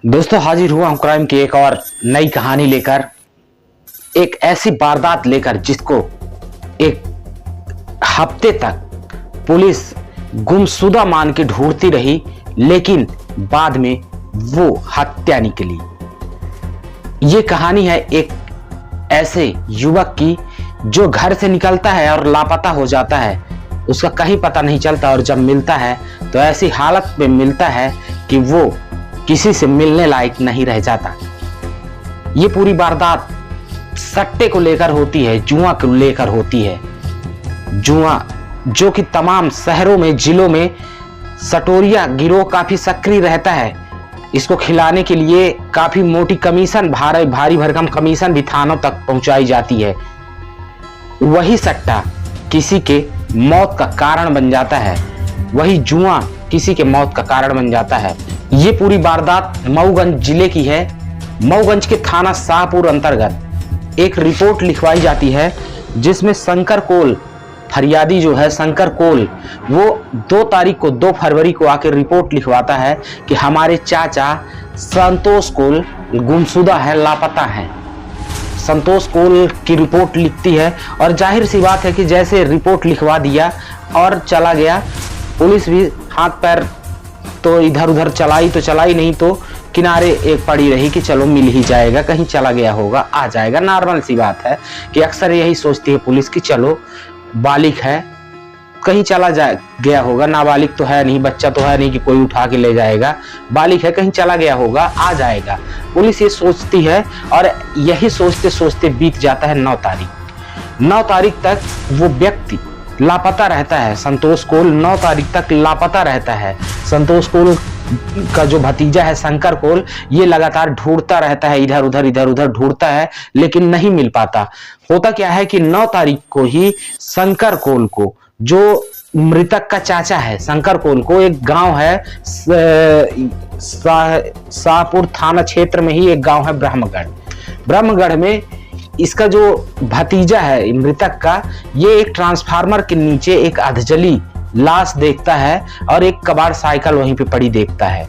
दोस्तों हाजिर हुआ हूं क्राइम की एक और नई कहानी लेकर, एक ऐसी वारदात लेकर जिसको एक हफ्ते तक पुलिस गुमशुदा मान के ढूंढती रही, लेकिन बाद में वो हत्या निकली। ये कहानी है एक ऐसे युवक की जो घर से निकलता है और लापता हो जाता है, उसका कहीं पता नहीं चलता, और जब मिलता है तो ऐसी हालत में मिलता है कि वो किसी से मिलने लायक नहीं रह जाता। ये पूरी वारदात सट्टे को लेकर होती है, जुआ को लेकर होती है। जुआ जो कि तमाम शहरों में, जिलों में सटोरिया गिरोह काफी सक्रिय रहता है। इसको खिलाने के लिए काफी मोटी कमीशन, भारी भरकम कमीशन भी थानों तक पहुंचाई जाती है। वही सट्टा किसी के मौत का कारण बन जाता है, वही जुआ किसी के मौत का कारण बन जाता है। ये पूरी वारदात मऊगंज जिले की है। मऊगंज के थाना शाहपुर अंतर्गत एक रिपोर्ट लिखवाई जाती है, जिसमें शंकर कोल, फरियादी जो है शंकर कोल, वो 2 फरवरी को आकर रिपोर्ट लिखवाता है कि हमारे चाचा संतोष कोल गुमशुदा है, लापता है। संतोष कोल की रिपोर्ट लिखती है और जाहिर सी बात है कि जैसे रिपोर्ट लिखवा दिया और चला गया, पुलिस भी हाथ पैर तो इधर उधर चलाई तो चलाई नहीं, तो किनारे एक पड़ी रही कि चलो मिल ही जाएगा, कहीं चला गया होगा, आ जाएगा। नॉर्मल सी बात है कि अक्सर यही सोचती है पुलिस कि चलो बालिग है, कहीं चला गया होगा, नाबालिग तो है नहीं, बच्चा तो है नहीं कि कोई उठा के ले जाएगा, बालिग है, कहीं चला गया होगा, आ जाएगा। पुलिस ये सोचती है और यही सोचते सोचते बीत जाता है 9 तारीख। 9 तारीख तक वो व्यक्ति लापता रहता है। संतोष कोल 9 तारीख तक लापता रहता है। संतोष कोल का जो भतीजा है शंकर कोल, ये लगातार ढूंढता रहता है, इधर उधर ढूंढता है, लेकिन नहीं मिल पाता। होता क्या है कि 9 तारीख को ही शंकर कोल को, जो मृतक का चाचा है, शंकर कोल को एक गांव है शाहपुर थाना क्षेत्र में ही एक गांव है ब्रह्मगढ़ में इसका जो भतीजा है मृतक का, ये एक ट्रांसफार्मर के नीचे एक अधजली लाश देखता है और एक कबाड़ साइकिल वहीं पे पड़ी देखता है,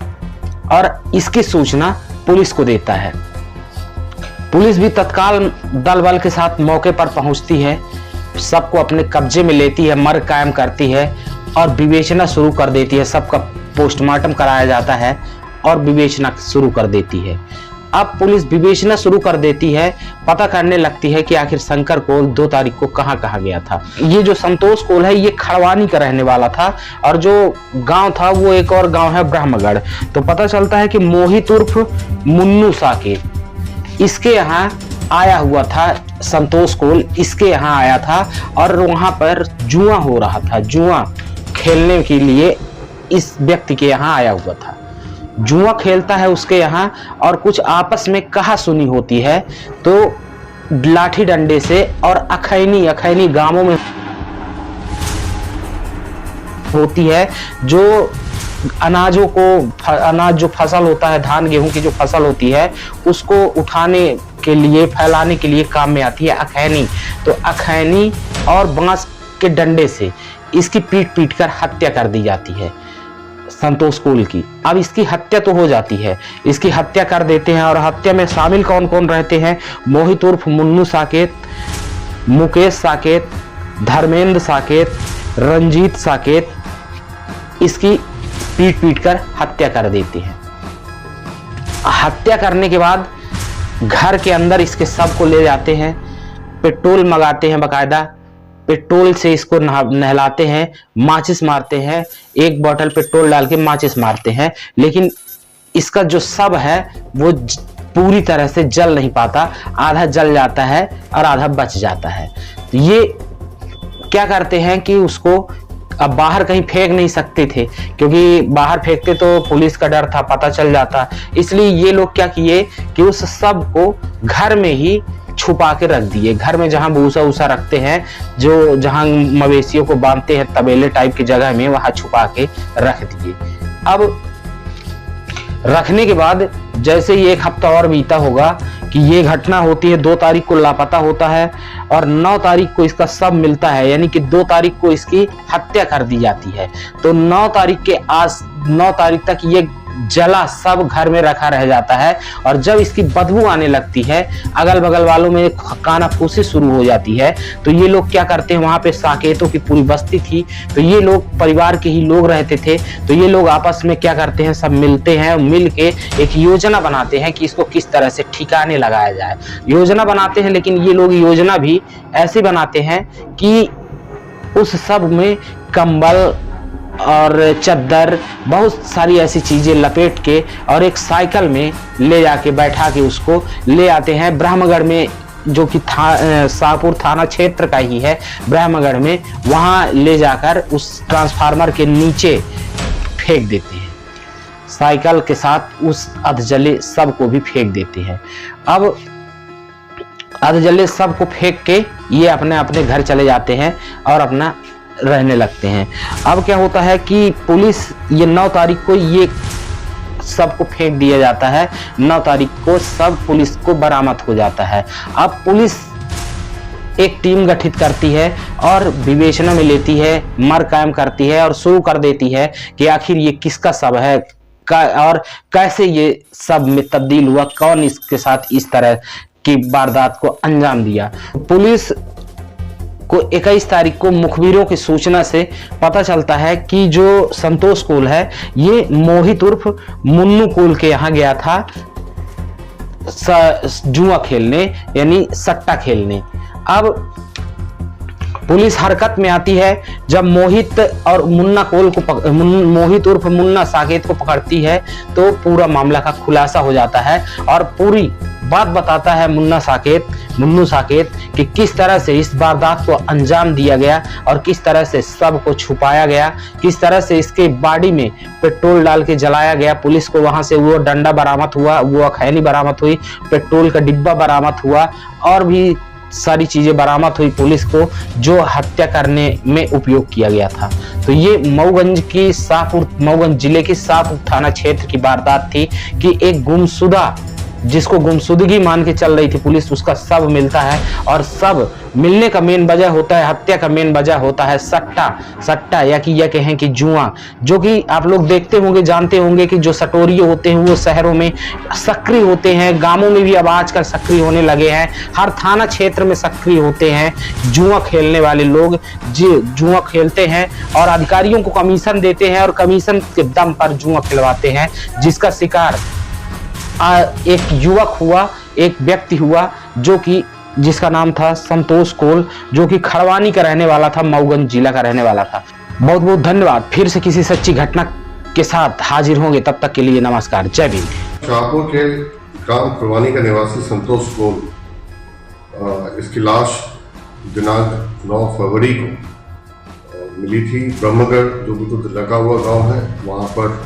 और इसकी सूचना पुलिस को देता है। पुलिस भी तत्काल दल बल के साथ मौके पर पहुंचती है, सबको अपने कब्जे में लेती है, मर्ग कायम करती है और विवेचना शुरू कर देती है। सबका पोस्टमार्टम कराया जाता है और विवेचना शुरू कर देती है। अब पुलिस विवेचना शुरू कर देती है, पता करने लगती है कि आखिर शंकर कोल 2 तारीख को कहाँ गया था। ये जो संतोष कोल है, ये खड़वानी का रहने वाला था, और जो गांव था वो एक और गांव है ब्रह्मगढ़। तो पता चलता है कि मोहित उर्फ मुन्नू साकेत, इसके यहाँ आया हुआ था संतोष कोल, इसके यहाँ आया था और वहां पर जुआ हो रहा था। जुआ खेलने के लिए इस व्यक्ति के यहाँ आया हुआ था। जुआ खेलता है उसके यहाँ, और कुछ आपस में कहा सुनी होती है, तो लाठी डंडे से और अखैनी गांवों में होती है, जो अनाज जो फसल होता है, धान गेहूं की जो फसल होती है, उसको उठाने के लिए, फैलाने के लिए काम में आती है अखैनी। तो अखैनी और बांस के डंडे से इसकी पीट कर हत्या कर दी जाती है संतोष कोल की। अब इसकी हत्या तो हो जाती है, इसकी हत्या कर देते हैं, और हत्या में शामिल कौन कौन रहते हैं? मोहित उर्फ मुन्नू साकेत, मुकेश साकेत, धर्मेंद्र साकेत, रंजीत साकेत, इसकी पीट कर हत्या कर देते हैं। हत्या करने के बाद घर के अंदर इसके शव को ले जाते हैं, पेट्रोल मंगाते हैं, बाकायदा पेट्रोल से इसको नहलाते हैं, माचिस मारते हैं, 1 बोतल पेट्रोल डाल के माचिस मारते हैं, लेकिन इसका जो शव है वो पूरी तरह से जल नहीं पाता, आधा जल जाता है और आधा बच जाता है। तो ये क्या करते हैं कि उसको अब बाहर कहीं फेंक नहीं सकते थे, क्योंकि बाहर फेंकते तो पुलिस का डर था, पता चल जाता। इसलिए ये लोग क्या किए कि उस शव को घर में ही छुपा के रख दिए। घर में जहां भूसा उसा रखते हैं, जो जहां मवेशियों को बांधते हैं तबेले टाइप की जगह में, वहां छुपा के रख दिए। अब रखने के बाद जैसे ही 1 हफ्ता और बीता होगा कि ये घटना होती है, 2 तारीख को लापता होता है और 9 तारीख को इसका शव मिलता है, यानी कि 2 तारीख को इसकी हत्या कर दी जाती है। तो 9 तारीख तक ये जला सब घर में रखा रह जाता है। और जब इसकी बदबू आने लगती है, अगल बगल वालों में कानाफूसी शुरू हो जाती है, तो ये लोग क्या करते हैं, वहां पे साकेतों की पूरी बस्ती थी, तो ये लोग परिवार के ही लोग रहते थे, तो ये लोग आपस में क्या करते हैं, सब मिलते हैं, मिल के एक योजना बनाते हैं कि इसको किस तरह से ठिकाने लगाया जाए। योजना बनाते हैं, लेकिन ये लोग योजना भी ऐसे बनाते हैं कि उस सब में कंबल और चद्दर, बहुत सारी ऐसी चीजें लपेट के और एक साइकिल में ले जाके बैठा के उसको ले आते हैं ब्रह्मगढ़ में, जो कि शाहपुर थाना क्षेत्र का ही है, ब्रह्मगढ़ में, वहां ले जाकर उस ट्रांसफार्मर के नीचे फेंक देते हैं। साइकिल के साथ उस अधजले सब को भी फेंक देते हैं। अब अधजले सब को फेंक के ये अपने अपने घर चले जाते हैं और अपना रहने लगते हैं। अब क्या होता है कि पुलिस, ये 9 तारीख को ये सबको फेंक दिया जाता है, 9 तारीख को सब पुलिस को बरामद हो जाता है। अब पुलिस एक टीम गठित करती है और विवेचना में लेती है, मर कायम करती है और शुरू कर देती है कि आखिर ये किसका शव है और कैसे ये सब में तब्दील हुआ, कौन इसके साथ इस तरह की वारदात को अंजाम दिया। पुलिस को 21 तारीख को मुखबिरों की सूचना से पता चलता है कि जो संतोष कोल है, ये मोहित उर्फ मुन्नू कोल के यहाँ गया था जुआ खेलने, यानी सट्टा खेलने। अब पुलिस हरकत में आती है जब मोहित और मुन्ना कोल को मोहित उर्फ मुन्ना साकेत को पकड़ती है, तो पूरा मामला का खुलासा हो जाता है और पूरी बात बताता है मुन्नू साकेत कि किस तरह से इस वारदात को अंजाम दिया गया और किस तरह से सब को छुपाया गया, किस तरह से इसके बॉडी में पेट्रोल डाल के जलाया गया। पुलिस को वहां से वो डंडा बरामद हुआ, वो अखैनी बरामद हुई, पेट्रोल का डिब्बा बरामद हुआ और भी सारी चीजें बरामद हुई पुलिस को, जो हत्या करने में उपयोग किया गया था। तो ये मऊगंज जिले की शाहपुर थाना क्षेत्र की वारदात थी कि एक गुमशुदा, जिसको गुमशुदगी मान के चल रही थी पुलिस, उसका शव मिलता है और शव मिलने का मेन वजह होता है, हत्या का मेन वजह होता है सट्टा या कि यह कहें कि जुआ, जो कि आप लोग देखते होंगे, जानते होंगे कि जो सटोरिये होते हैं वो शहरों में सक्रिय होते हैं, गांवों में भी अब आजकल सक्रिय होने लगे हैं, हर थाना क्षेत्र में सक्रिय होते हैं जुआ खेलने वाले लोग। जुआ खेलते हैं और अधिकारियों को कमीशन देते हैं और कमीशन के दम पर जुआ खिलवाते हैं, जिसका शिकार एक युवक हुआ, एक व्यक्ति हुआ, जो कि जिसका नाम था संतोष कोल, जो कि खड़वानी का रहने वाला था, मऊगंज जिला का रहने वाला था। बहुत बहुत धन्यवाद। फिर से किसी सच्ची घटना के साथ हाजिर होंगे, तब तक के लिए नमस्कार, जय भीम। शाहपुर के ग्राम खड़वानी का निवासी संतोष कोल, इसकी लाश दिनांक 9 फरवरी को मिली थी। ब्रह्मगढ़, जो बिल्कुल लगा हुआ गांव है, वहां पर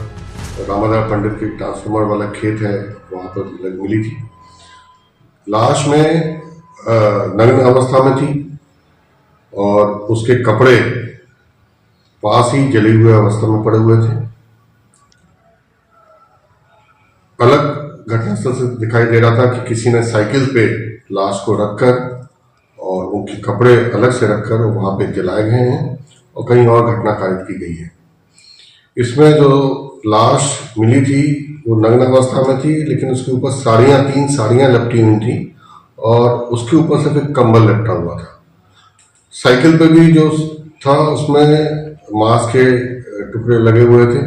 रामाधार पंडित के ट्रांसफार्मर वाला खेत है, वहां पर मिली थी। लाश में नग्न अवस्था में थी और उसके कपड़े पास ही जले हुए अवस्था में पड़े हुए थे। अलग घटनास्थल से दिखाई दे रहा था कि किसी ने साइकिल पे लाश को रखकर और उनके कपड़े अलग से रखकर वहां पे जलाए गए हैं और कहीं और घटना कारित की गई है। इसमें जो लाश मिली थी वो नग्न अवस्था में थी, लेकिन उसके ऊपर 3 साड़ियां लपटी हुई थी और उसके ऊपर से फिर कंबल लपटा हुआ था। साइकिल पे भी जो था उसमें मांस के टुकड़े लगे हुए थे।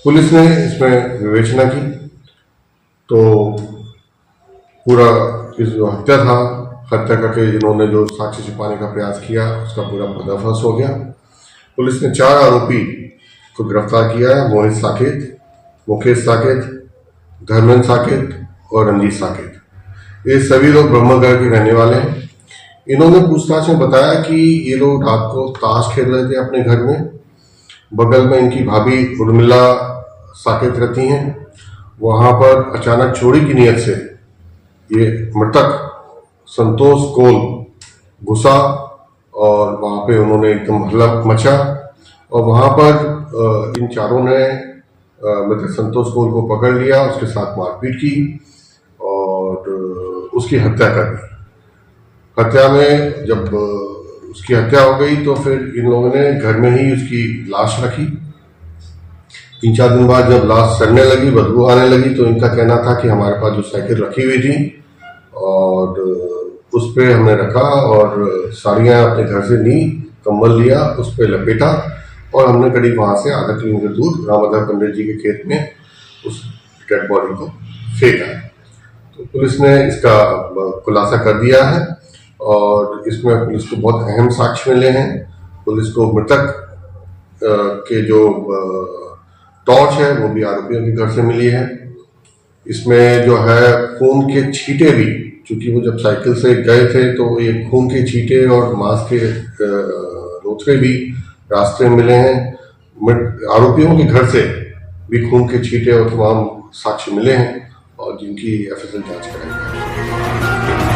पुलिस ने इसमें विवेचना की तो पूरा इस जो हत्या था, हत्या करके जिन्होंने जो साक्ष्य छिपाने का प्रयास किया, उसका पूरा पर्दाफाश हो गया। पुलिस ने 4 आरोपी को गिरफ्तार किया है, मोहित साकेत, मुकेश साकेत, धर्मेंद्र साकेत और रंजीत साकेत। ये सभी लोग ब्रह्मगढ़ के रहने वाले हैं। इन्होंने पूछताछ में बताया कि ये लोग रात को ताश खेल रहे थे अपने घर में। बगल में इनकी भाभी उर्मिला साकेत रहती हैं। वहां पर अचानक चोरी की नीयत से ये मृतक संतोष कोल घुसा और वहां पे उन्होंने एकदम हल्ला मचा और वहां पर इन चारों ने मृतक संतोष कोल को पकड़ लिया, उसके साथ मारपीट की और उसकी हत्या कर दी। हत्या में जब उसकी हत्या हो गई तो फिर इन लोगों ने घर में ही उसकी लाश रखी 3-4 दिन बाद जब लाश सड़ने लगी, बदबू आने लगी, तो इनका कहना था कि हमारे पास जो साइकिल रखी हुई थी और उस पर हमने रखा और साड़ियाँ अपने घर से ली, कंबल लिया, उस पर लपेटा और हमने करीब वहाँ से आधा किलोमीटर दूर रामाधर पंडित जी के खेत में उस डेड बॉडी को फेंका। तो पुलिस ने इसका खुलासा कर दिया है और इसमें पुलिस को बहुत अहम साक्ष्य मिले हैं। पुलिस को मृतक के जो टॉर्च है वो भी आरोपियों के घर से मिली है। इसमें जो है खून के छींटे भी, चूंकि वो जब साइकिल से गए थे तो ये खून के छींटे और मांस के रोथड़े भी रास्ते में मिले हैं। आरोपियों के घर से भी खून के छींटे और तमाम साक्ष्य मिले हैं और जिनकी एफएसएल जांच कराई है।